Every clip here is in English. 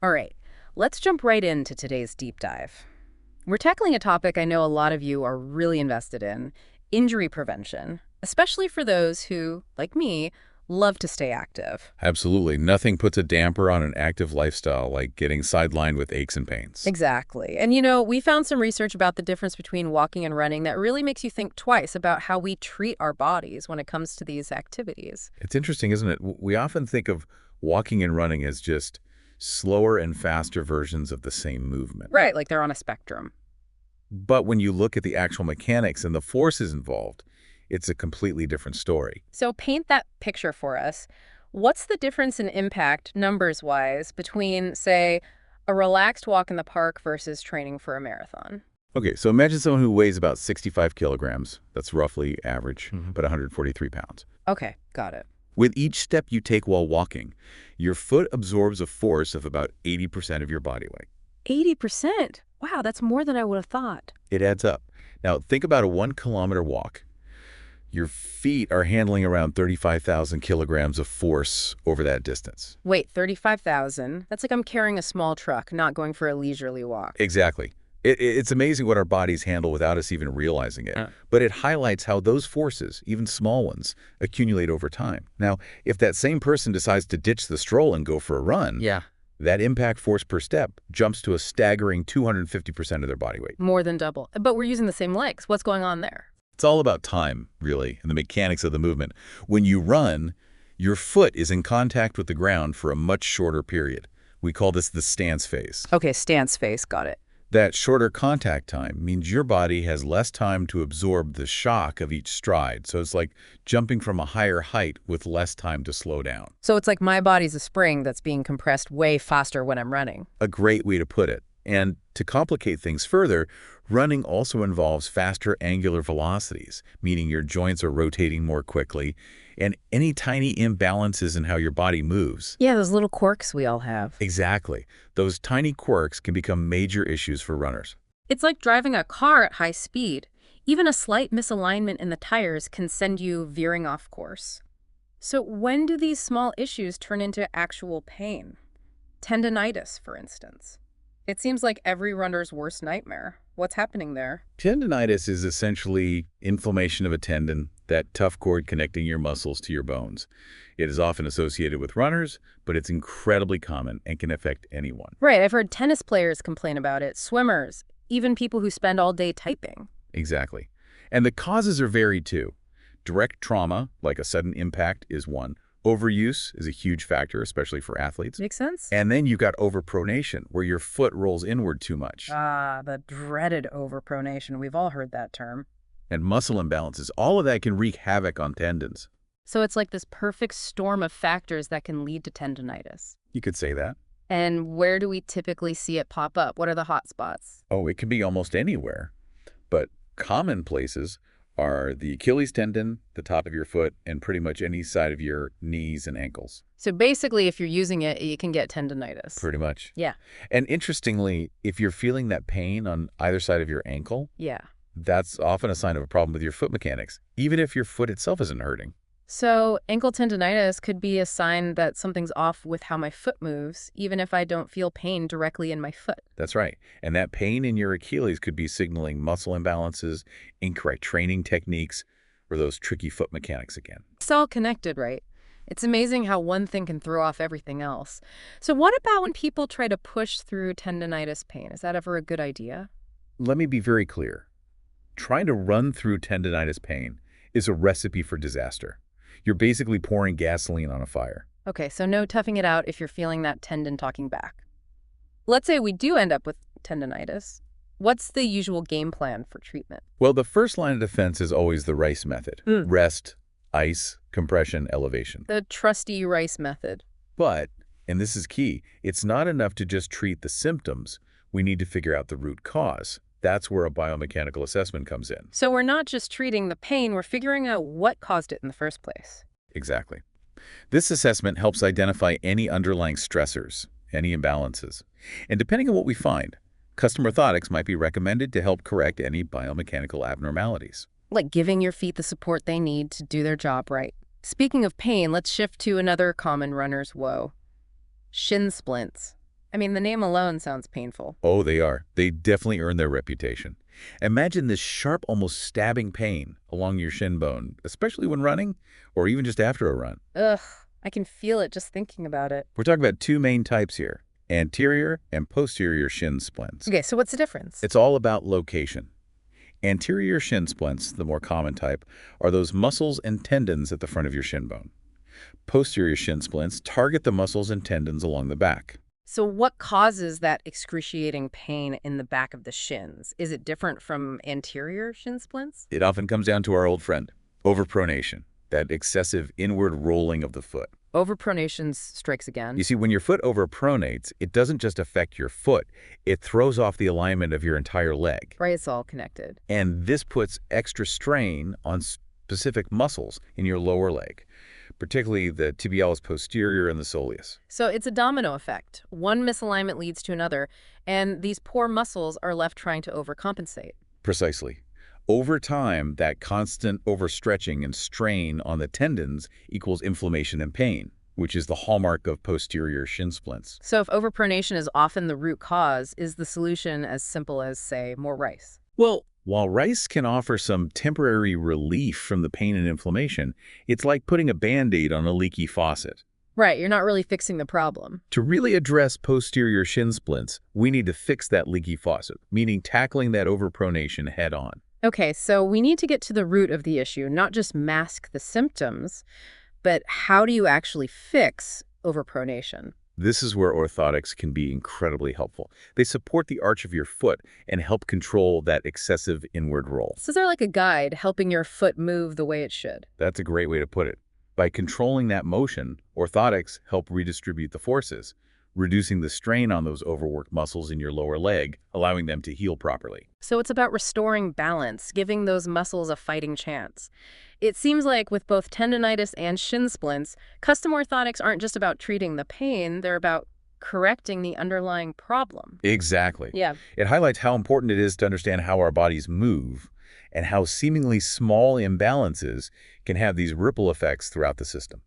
All right, let's jump right into today's deep dive. We're tackling a topic I know a lot of you are really invested in, injury prevention, especially for those who, like me, love to stay active. Absolutely. Nothing puts a damper on an active lifestyle like getting sidelined with aches and pains. Exactly. And we found some research about the difference between walking and running that really makes you think twice about how we treat our bodies when it comes to these activities. It's interesting, isn't it? We often think of walking and running as just slower and faster versions of the same movement. Right, like they're on a spectrum. But when you look at the actual mechanics and the forces involved, it's a completely different story. So paint that picture for us. What's the difference in impact, numbers-wise, between, say, a relaxed walk in the park versus training for a marathon? Okay, so imagine someone who weighs about 65 kilograms. That's roughly average, but 143 pounds. Okay, got it. With each step you take while walking, your foot absorbs a force of about 80% of your body weight. 80%? Wow, that's more than I would have thought. It adds up. Now, think about a 1-kilometer walk. Your feet are handling around 35,000 kilograms of force over that distance. Wait, 35,000? That's like I'm carrying a small truck, not going for a leisurely walk. Exactly. It's amazing what our bodies handle without us even realizing it. But it highlights how those forces, even small ones, accumulate over time. Now, if that same person decides to ditch the stroll and go for a run, that impact force per step jumps to a staggering 250% of their body weight. More than double. But we're using the same legs. What's going on there? It's all about time, really, and the mechanics of the movement. When you run, your foot is in contact with the ground for a much shorter period. We call this the stance phase. Okay, stance phase, got it. That shorter contact time means your body has less time to absorb the shock of each stride. So it's like jumping from a higher height with less time to slow down. So it's like my body's a spring that's being compressed way faster when I'm running. A great way to put it. And to complicate things further, running also involves faster angular velocities, meaning your joints are rotating more quickly, and any tiny imbalances in how your body moves. Yeah, those little quirks we all have. Exactly. Those tiny quirks can become major issues for runners. It's like driving a car at high speed. Even a slight misalignment in the tires can send you veering off course. So when do these small issues turn into actual pain? Tendinitis, for instance. It seems like every runner's worst nightmare. What's happening there? Tendinitis is essentially inflammation of a tendon, that tough cord connecting your muscles to your bones. It is often associated with runners, but it's incredibly common and can affect anyone. Right, I've heard tennis players complain about it, swimmers, even people who spend all day typing. Exactly. And the causes are varied too. Direct trauma, like a sudden impact, is one. Overuse is a huge factor, especially for athletes. Makes sense? And then you've got overpronation, where your foot rolls inward too much. Ah, the dreaded overpronation. We've all heard that term. And muscle imbalances. All of that can wreak havoc on tendons. So it's like this perfect storm of factors that can lead to tendinitis. You could say that. And where do we typically see it pop up? What are the hot spots? Oh, it can be almost anywhere. But common places are the Achilles tendon, the top of your foot, and pretty much any side of your knees and ankles. So basically, if you're using it, you can get tendinitis. Pretty much. Yeah. And interestingly, if you're feeling that pain on either side of your ankle, Yeah. that's often a sign of a problem with your foot mechanics, even if your foot itself isn't hurting. So ankle tendinitis could be a sign that something's off with how my foot moves, even if I don't feel pain directly in my foot. That's right. And that pain in your Achilles could be signaling muscle imbalances, incorrect training techniques, or those tricky foot mechanics again. It's all connected, right? It's amazing how one thing can throw off everything else. So what about when people try to push through tendinitis pain? Is that ever a good idea? Let me be very clear. Trying to run through tendinitis pain is a recipe for disaster. You're basically pouring gasoline on a fire. Okay, so no toughing it out if you're feeling that tendon talking back. Let's say we do end up with tendinitis. What's the usual game plan for treatment? Well, the first line of defense is always the Rice method. Rest, ice, compression, elevation. The trusty Rice method. But, and this is key, it's not enough to just treat the symptoms. We need to figure out the root cause. That's where a biomechanical assessment comes in. So we're not just treating the pain, we're figuring out what caused it in the first place. Exactly. This assessment helps identify any underlying stressors, any imbalances. And depending on what we find, custom orthotics might be recommended to help correct any biomechanical abnormalities. Like giving your feet the support they need to do their job right. Speaking of pain, let's shift to another common runner's woe. Shin splints. I mean, the name alone sounds painful. Oh, they are. They definitely earn their reputation. Imagine this sharp, almost stabbing pain along your shin bone, especially when running or even just after a run. Ugh, I can feel it just thinking about it. We're talking about two main types here, anterior and posterior shin splints. Okay, so what's the difference? It's all about location. Anterior shin splints, the more common type, are those muscles and tendons at the front of your shin bone. Posterior shin splints target the muscles and tendons along the back. So what causes that excruciating pain in the back of the shins? Is it different from anterior shin splints? It often comes down to our old friend, overpronation, that excessive inward rolling of the foot. Overpronation strikes again. You see, when your foot overpronates, it doesn't just affect your foot, it throws off the alignment of your entire leg. Right, it's all connected. And this puts extra strain on specific muscles in your lower leg, particularly the tibialis posterior and the soleus. So it's a domino effect. One misalignment leads to another, and these poor muscles are left trying to overcompensate. Precisely. Over time, that constant overstretching and strain on the tendons equals inflammation and pain, which is the hallmark of posterior shin splints. So if overpronation is often the root cause, is the solution as simple as, say, more rice? Well, while rice can offer some temporary relief from the pain and inflammation, it's like putting a Band-Aid on a leaky faucet. Right, you're not really fixing the problem. To really address posterior shin splints, we need to fix that leaky faucet, meaning tackling that overpronation head on. Okay, so we need to get to the root of the issue, not just mask the symptoms, but how do you actually fix overpronation? This is where orthotics can be incredibly helpful. They support the arch of your foot and help control that excessive inward roll. So they're like a guide helping your foot move the way it should. That's a great way to put it. By controlling that motion, orthotics help redistribute the forces, reducing the strain on those overworked muscles in your lower leg, allowing them to heal properly. So it's about restoring balance, giving those muscles a fighting chance. It seems like with both tendinitis and shin splints, custom orthotics aren't just about treating the pain, they're about correcting the underlying problem. Exactly. Yeah. It highlights how important it is to understand how our bodies move and how seemingly small imbalances can have these ripple effects throughout the system.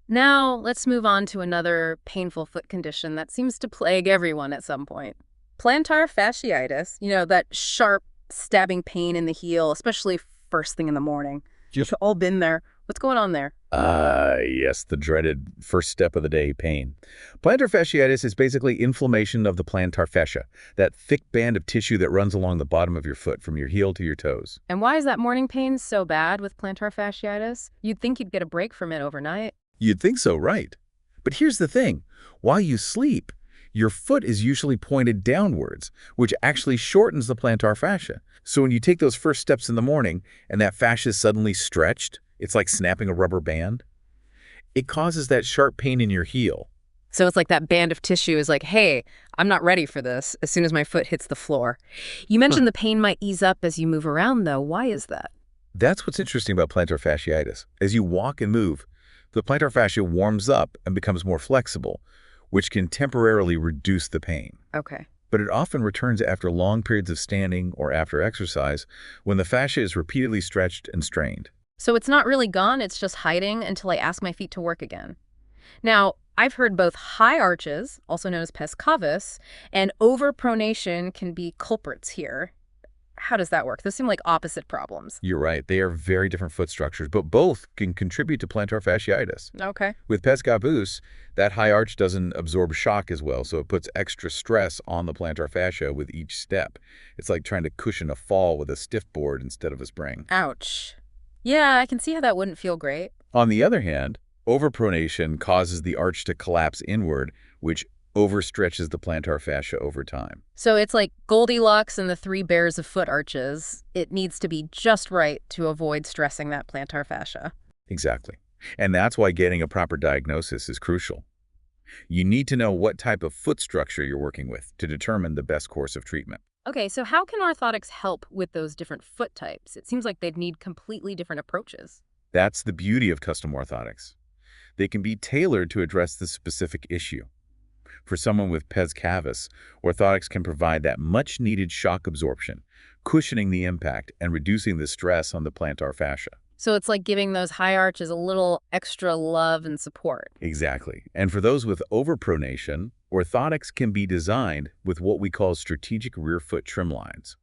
Now, let's move on to another painful foot condition that seems to plague everyone at some point. Plantar fasciitis, that sharp, stabbing pain in the heel, especially first thing in the morning. You've all been there. What's going on there? Yes, the dreaded first step of the day pain. Plantar fasciitis is basically inflammation of the plantar fascia, that thick band of tissue that runs along the bottom of your foot from your heel to your toes. And why is that morning pain so bad with plantar fasciitis? You'd think you'd get a break from it overnight. You'd think so, right? But here's the thing. While you sleep, your foot is usually pointed downwards, which actually shortens the plantar fascia. So when you take those first steps in the morning and that fascia is suddenly stretched, it's like snapping a rubber band. It causes that sharp pain in your heel. So it's like that band of tissue is like, hey, I'm not ready for this as soon as my foot hits the floor. You mentioned the pain might ease up as you move around, though. Why is that? That's what's interesting about plantar fasciitis. As you walk and move, the plantar fascia warms up and becomes more flexible, which can temporarily reduce the pain. Okay. But it often returns after long periods of standing or after exercise when the fascia is repeatedly stretched and strained. So it's not really gone, it's just hiding until I ask my feet to work again. Now, I've heard both high arches, also known as pes cavus, and overpronation can be culprits here. How does that work? Those seem like opposite problems. You're right. They are very different foot structures, but both can contribute to plantar fasciitis. Okay. With pes cavus, that high arch doesn't absorb shock as well, so it puts extra stress on the plantar fascia with each step. It's like trying to cushion a fall with a stiff board instead of a spring. Ouch. Yeah, I can see how that wouldn't feel great. On the other hand, overpronation causes the arch to collapse inward, which overstretches the plantar fascia over time. So it's like Goldilocks and the three bears of foot arches. It needs to be just right to avoid stressing that plantar fascia. Exactly. And that's why getting a proper diagnosis is crucial. You need to know what type of foot structure you're working with to determine the best course of treatment. Okay, so how can orthotics help with those different foot types? It seems like they'd need completely different approaches. That's the beauty of custom orthotics. They can be tailored to address the specific issue. For someone with pes cavus, orthotics can provide that much-needed shock absorption, cushioning the impact and reducing the stress on the plantar fascia. So it's like giving those high arches a little extra love and support. Exactly. And for those with overpronation, Orthotics can be designed with what we call strategic rear foot trim lines.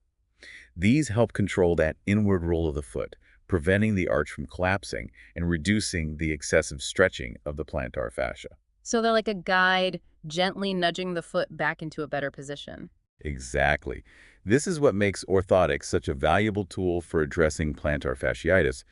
These help control that inward roll of the foot, preventing the arch from collapsing and reducing the excessive stretching of the plantar fascia. So they're like a guide, gently nudging the foot back into a better position. Exactly. This is what makes orthotics such a valuable tool for addressing plantar fasciitis,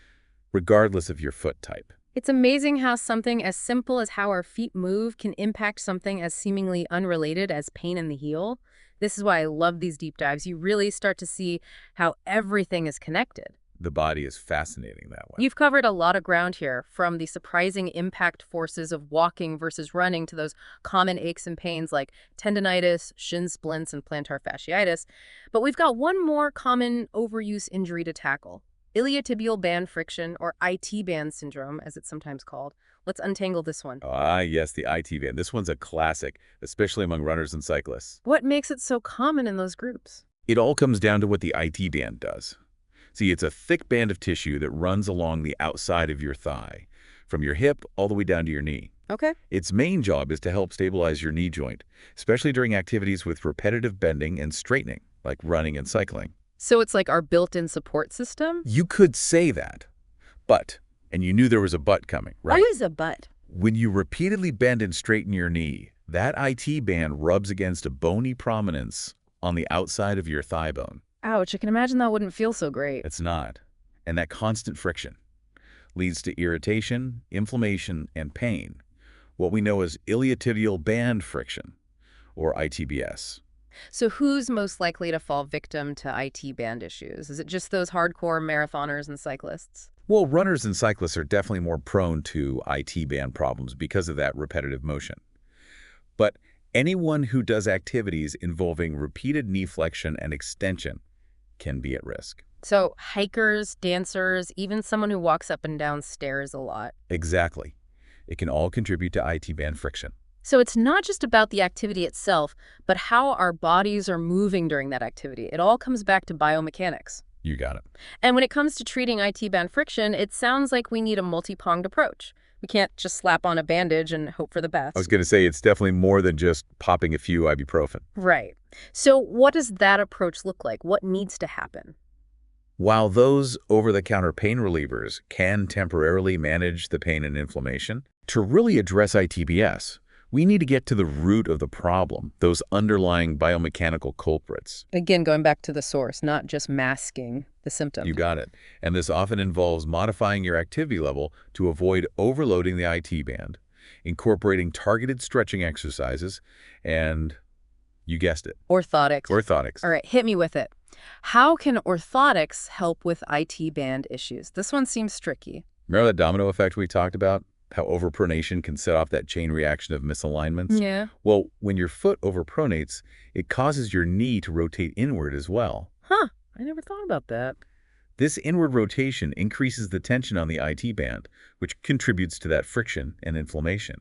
regardless of your foot type. It's amazing how something as simple as how our feet move can impact something as seemingly unrelated as pain in the heel. This is why I love these deep dives. You really start to see how everything is connected. The body is fascinating that way. You've covered a lot of ground here, from the surprising impact forces of walking versus running to those common aches and pains like tendinitis, shin splints, and plantar fasciitis. But we've got one more common overuse injury to tackle: iliotibial band friction, or IT band syndrome, as it's sometimes called. Let's untangle this one. Ah, yes, the IT band. This one's a classic, especially among runners and cyclists. What makes it so common in those groups? It all comes down to what the IT band does. See, it's a thick band of tissue that runs along the outside of your thigh, from your hip all the way down to your knee. Okay. Its main job is to help stabilize your knee joint, especially during activities with repetitive bending and straightening, like running and cycling. So it's like our built-in support system? You could say that, but, and you knew there was a but coming, right? What is a but? When you repeatedly bend and straighten your knee, that IT band rubs against a bony prominence on the outside of your thigh bone. Ouch, I can imagine that wouldn't feel so great. It's not. And that constant friction leads to irritation, inflammation, and pain, what we know as iliotibial band friction, or ITBS. So who's most likely to fall victim to IT band issues? Is it just those hardcore marathoners and cyclists? Well, runners and cyclists are definitely more prone to IT band problems because of that repetitive motion. But anyone who does activities involving repeated knee flexion and extension can be at risk. So hikers, dancers, even someone who walks up and down stairs a lot. Exactly. It can all contribute to IT band friction. So it's not just about the activity itself, but how our bodies are moving during that activity. It all comes back to biomechanics. You got it. And when it comes to treating IT band friction, it sounds like we need a multi-pronged approach. We can't just slap on a bandage and hope for the best. I was going to say it's definitely more than just popping a few ibuprofen. Right. So what does that approach look like? What needs to happen? While those over-the-counter pain relievers can temporarily manage the pain and inflammation, to really address ITBS, we need to get to the root of the problem, those underlying biomechanical culprits. Again, going back to the source, not just masking the symptom. You got it. And this often involves modifying your activity level to avoid overloading the IT band, incorporating targeted stretching exercises, and you guessed it. Orthotics. Orthotics. All right, hit me with it. How can orthotics help with IT band issues? This one seems tricky. Remember that domino effect we talked about? How overpronation can set off that chain reaction of misalignments? Yeah. Well, when your foot overpronates, it causes your knee to rotate inward as well. Huh, I never thought about that. This inward rotation increases the tension on the IT band, which contributes to that friction and inflammation.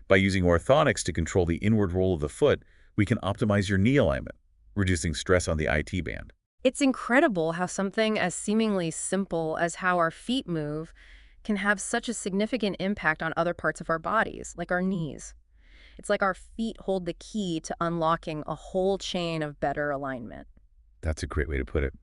By using orthotics to control the inward roll of the foot, we can optimize your knee alignment, reducing stress on the IT band. It's incredible how something as seemingly simple as how our feet move can have such a significant impact on other parts of our bodies, like our knees. It's like our feet hold the key to unlocking a whole chain of better alignment. That's a great way to put it.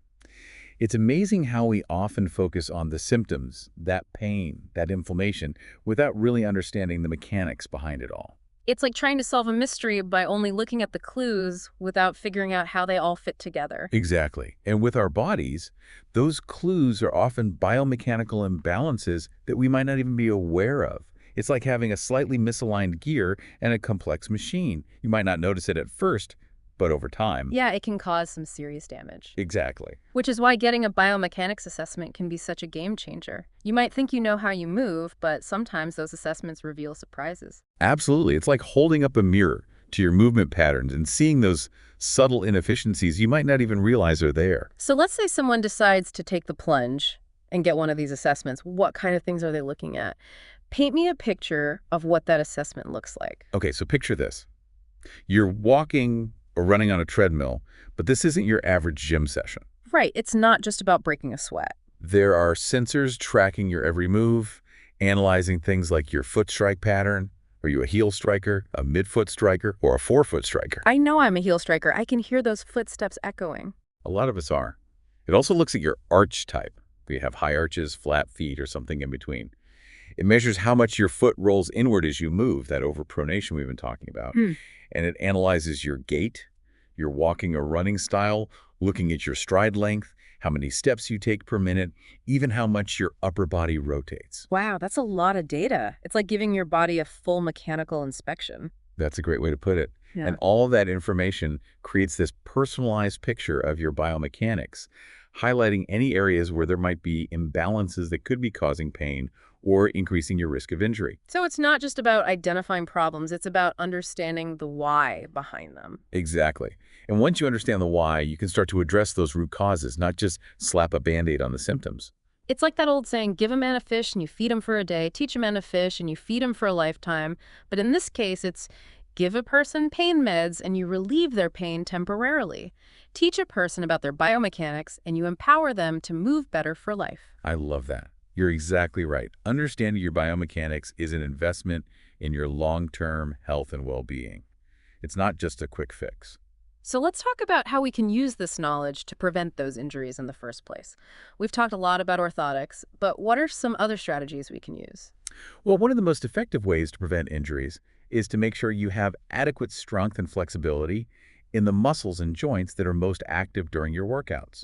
It's amazing how we often focus on the symptoms, that pain, that inflammation, without really understanding the mechanics behind it all. It's like trying to solve a mystery by only looking at the clues without figuring out how they all fit together. Exactly. And with our bodies, those clues are often biomechanical imbalances that we might not even be aware of. It's like having a slightly misaligned gear and a complex machine. You might not notice it at first, but over time. Yeah, it can cause some serious damage. Exactly. Which is why getting a biomechanics assessment can be such a game changer. You might think you know how you move, but sometimes those assessments reveal surprises. Absolutely. It's like holding up a mirror to your movement patterns and seeing those subtle inefficiencies you might not even realize are there. So let's say someone decides to take the plunge and get one of these assessments. What kind of things are they looking at? Paint me a picture of what that assessment looks like. Okay, so picture this. You're walking or running on a treadmill, but this isn't your average gym session. Right. It's not just about breaking a sweat. There are sensors tracking your every move, analyzing things like your foot strike pattern, Are you a heel striker, a midfoot striker, or a forefoot striker? I know I'm a heel striker. I can hear those footsteps echoing. A lot of us are. It also looks at your arch type. Do you have high arches, flat feet, or something in between? It measures how much your foot rolls inward as you move, that overpronation we've been talking about. Hmm. And it analyzes your gait, your walking or running style, looking at your stride length, how many steps you take per minute, even how much your upper body rotates. Wow, that's a lot of data. It's like giving your body a full mechanical inspection. That's a great way to put it. Yeah. And all of that information creates this personalized picture of your biomechanics, highlighting any areas where there might be imbalances that could be causing pain or increasing your risk of injury. So it's not just about identifying problems, it's about understanding the why behind them. Exactly. And once you understand the why, you can start to address those root causes, not just slap a Band-Aid on the symptoms. It's like that old saying, give a man a fish and you feed him for a day, teach a man to fish and you feed him for a lifetime. But in this case, it's give a person pain meds and you relieve their pain temporarily. Teach a person about their biomechanics and you empower them to move better for life. I love that. You're exactly right. Understanding your biomechanics is an investment in your long-term health and well-being. It's not just a quick fix. So let's talk about how we can use this knowledge to prevent those injuries in the first place. We've talked a lot about orthotics, but what are some other strategies we can use? Well, one of the most effective ways to prevent injuries is to make sure you have adequate strength and flexibility in the muscles and joints that are most active during your workouts.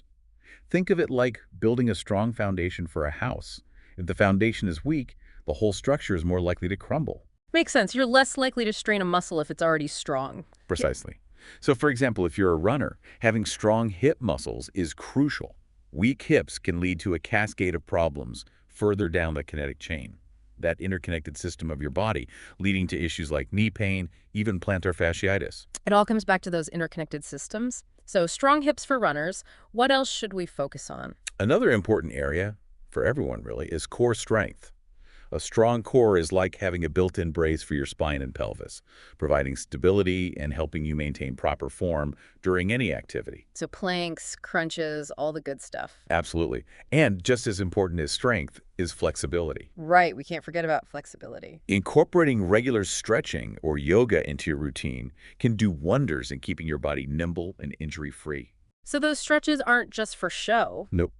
Think of it like building a strong foundation for a house. If the foundation is weak, the whole structure is more likely to crumble. Makes sense. You're less likely to strain a muscle if it's already strong. Precisely. So, for example, if you're a runner, having strong hip muscles is crucial. Weak hips can lead to a cascade of problems further down the kinetic chain, that interconnected system of your body, leading to issues like knee pain, even plantar fasciitis. It all comes back to those interconnected systems. So strong hips for runners. What else should we focus on? Another important area, for everyone really, is core strength. A strong core is like having a built-in brace for your spine and pelvis, providing stability and helping you maintain proper form during any activity. So planks, crunches, all the good stuff. Absolutely. And just as important as strength is flexibility. Right, we can't forget about flexibility. Incorporating regular stretching or yoga into your routine can do wonders in keeping your body nimble and injury-free. So those stretches aren't just for show. Nope.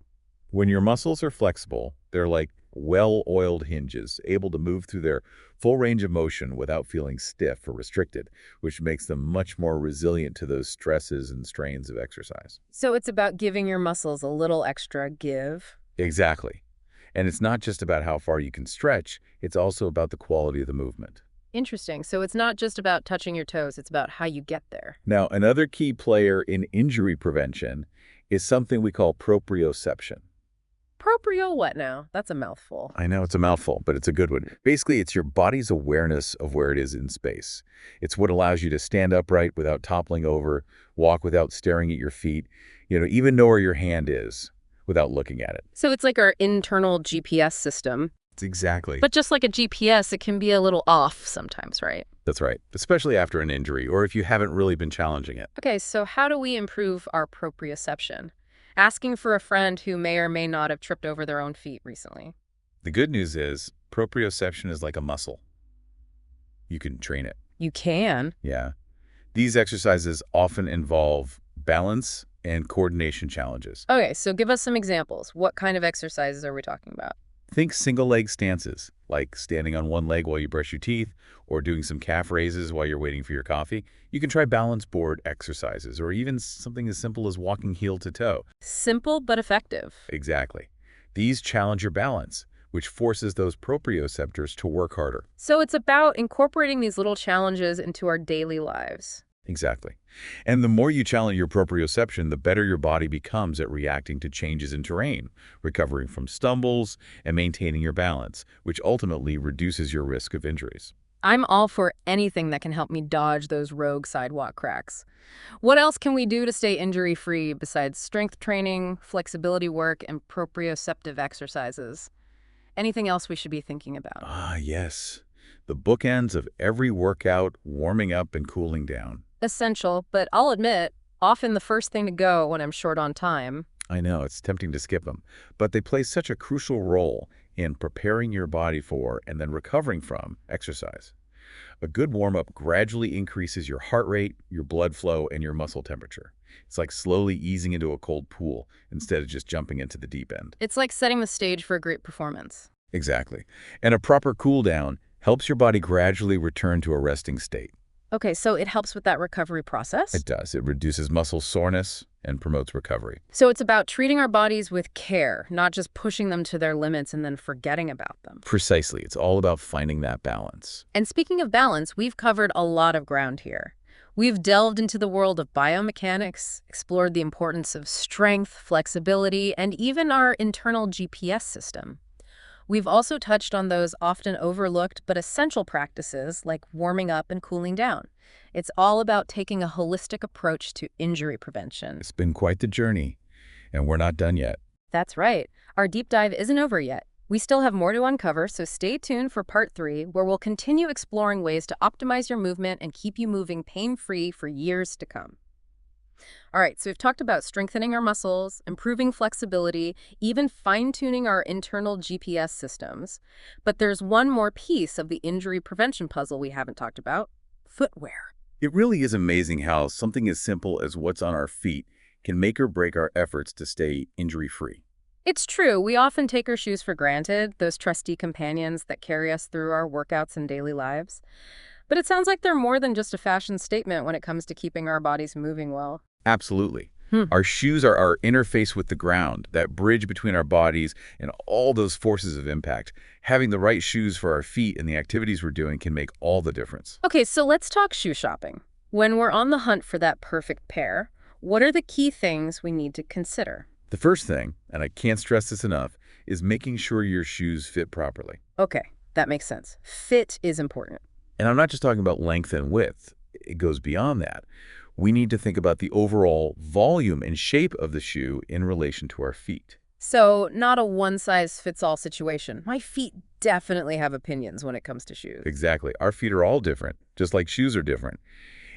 When your muscles are flexible, they're like well-oiled hinges, able to move through their full range of motion without feeling stiff or restricted, which makes them much more resilient to those stresses and strains of exercise. So it's about giving your muscles a little extra give. Exactly. And it's not just about how far you can stretch, it's also about the quality of the movement. Interesting. So it's not just about touching your toes, it's about how you get there. Now, another key player in injury prevention is something we call proprioception. Proprio what now? That's a mouthful. I know it's a mouthful, but it's a good one. Basically, it's your body's awareness of where it is in space. It's what allows you to stand upright without toppling over, walk without staring at your feet, even know where your hand is without looking at it. So it's like our internal GPS system. It's exactly. But just like a GPS, it can be a little off sometimes, right? That's right, especially after an injury or if you haven't really been challenging it. Okay, so how do we improve our proprioception? Asking for a friend who may or may not have tripped over their own feet recently. The good news is proprioception is like a muscle. You can train it. You can. Yeah. These exercises often involve balance and coordination challenges. Okay, so give us some examples. What kind of exercises are we talking about? Think single leg stances, like standing on one leg while you brush your teeth or doing some calf raises while you're waiting for your coffee. You can try balance board exercises or even something as simple as walking heel to toe. Simple but effective. Exactly. These challenge your balance, which forces those proprioceptors to work harder. So it's about incorporating these little challenges into our daily lives. Exactly. And the more you challenge your proprioception, the better your body becomes at reacting to changes in terrain, recovering from stumbles, and maintaining your balance, which ultimately reduces your risk of injuries. I'm all for anything that can help me dodge those rogue sidewalk cracks. What else can we do to stay injury-free besides strength training, flexibility work, and proprioceptive exercises? Anything else we should be thinking about? Ah, yes. The bookends of every workout, warming up and cooling down. Essential, but I'll admit, often the first thing to go when I'm short on time. I know, it's tempting to skip them, but they play such a crucial role in preparing your body for and then recovering from exercise. A good warm-up gradually increases your heart rate, your blood flow, and your muscle temperature. It's like slowly easing into a cold pool instead of just jumping into the deep end. It's like setting the stage for a great performance. Exactly. And a proper cool down helps your body gradually return to a resting state. Okay, so it helps with that recovery process? It does. It reduces muscle soreness and promotes recovery. So it's about treating our bodies with care, not just pushing them to their limits and then forgetting about them. Precisely. It's all about finding that balance. And speaking of balance, we've covered a lot of ground here. We've delved into the world of biomechanics, explored the importance of strength, flexibility, and even our internal GPS system. We've also touched on those often overlooked but essential practices like warming up and cooling down. It's all about taking a holistic approach to injury prevention. It's been quite the journey, and we're not done yet. That's right. Our deep dive isn't over yet. We still have more to uncover, so stay tuned for part 3, where we'll continue exploring ways to optimize your movement and keep you moving pain-free for years to come. All right, so we've talked about strengthening our muscles, improving flexibility, even fine-tuning our internal GPS systems. But there's one more piece of the injury prevention puzzle we haven't talked about: footwear. It really is amazing how something as simple as what's on our feet can make or break our efforts to stay injury-free. It's true, we often take our shoes for granted, those trusty companions that carry us through our workouts and daily lives. But it sounds like they're more than just a fashion statement when it comes to keeping our bodies moving well. Absolutely. Hmm. Our shoes are our interface with the ground, that bridge between our bodies and all those forces of impact. Having the right shoes for our feet and the activities we're doing can make all the difference. Okay, so let's talk shoe shopping. When we're on the hunt for that perfect pair, what are the key things we need to consider? The first thing, and I can't stress this enough, is making sure your shoes fit properly. Okay, that makes sense. Fit is important. And I'm not just talking about length and width. It goes beyond that. We need to think about the overall volume and shape of the shoe in relation to our feet. So, not a one-size-fits-all situation. My feet definitely have opinions when it comes to shoes. Exactly. Our feet are all different, just like shoes are different.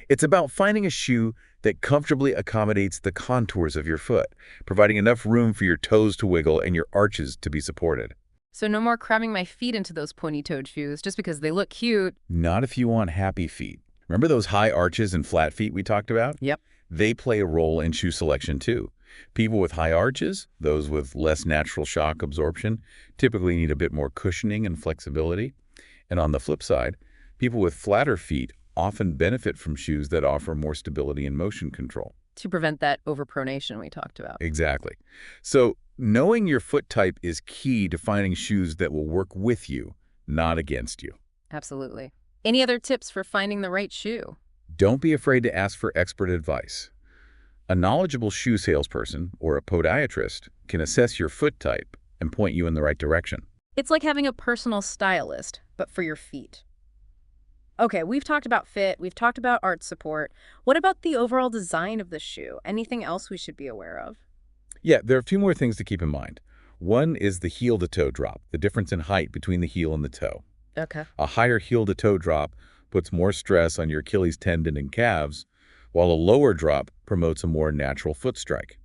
It's about finding a shoe that comfortably accommodates the contours of your foot, providing enough room for your toes to wiggle and your arches to be supported. So no more cramming my feet into those pointy-toed shoes just because they look cute. Not if you want happy feet. Remember those high arches and flat feet we talked about? Yep. They play a role in shoe selection too. People with high arches, those with less natural shock absorption, typically need a bit more cushioning and flexibility. And on the flip side, people with flatter feet often benefit from shoes that offer more stability and motion control. To prevent that overpronation we talked about. Exactly. So knowing your foot type is key to finding shoes that will work with you, not against you. Absolutely. Any other tips for finding the right shoe? Don't be afraid to ask for expert advice. A knowledgeable shoe salesperson or a podiatrist can assess your foot type and point you in the right direction. It's like having a personal stylist, but for your feet. Okay, we've talked about fit, we've talked about arch support. What about the overall design of the shoe? Anything else we should be aware of? Yeah, there are a few more things to keep in mind. One is the heel-to-toe drop, the difference in height between the heel and the toe. Okay. A higher heel-to-toe drop puts more stress on your Achilles tendon and calves, while a lower drop promotes a more natural foot strike.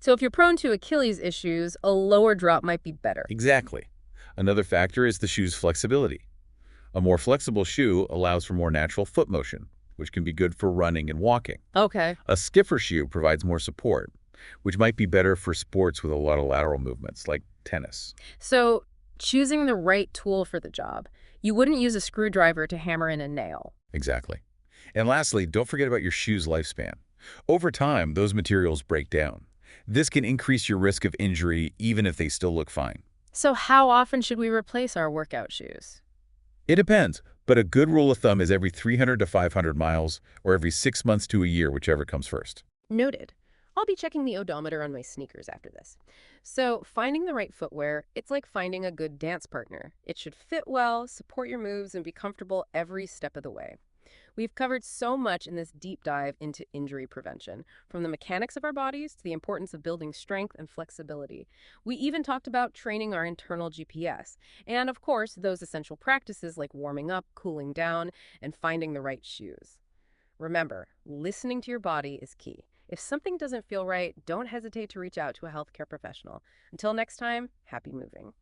So if you're prone to Achilles issues, a lower drop might be better. Exactly. Another factor is the shoe's flexibility. A more flexible shoe allows for more natural foot motion, which can be good for running and walking. Okay. A stiffer shoe provides more support, which might be better for sports with a lot of lateral movements, like tennis. So choosing the right tool for the job. You wouldn't use a screwdriver to hammer in a nail. Exactly. And lastly, don't forget about your shoe's lifespan. Over time, those materials break down. This can increase your risk of injury even if they still look fine. So how often should we replace our workout shoes? It depends, but a good rule of thumb is every 300 to 500 miles or every 6 months to a year, whichever comes first. Noted. I'll be checking the odometer on my sneakers after this. So finding the right footwear, it's like finding a good dance partner. It should fit well, support your moves, and be comfortable every step of the way. We've covered so much in this deep dive into injury prevention, from the mechanics of our bodies to the importance of building strength and flexibility. We even talked about training our internal GPS, and of course, those essential practices like warming up, cooling down, and finding the right shoes. Remember, listening to your body is key. If something doesn't feel right, don't hesitate to reach out to a healthcare professional. Until next time, happy moving.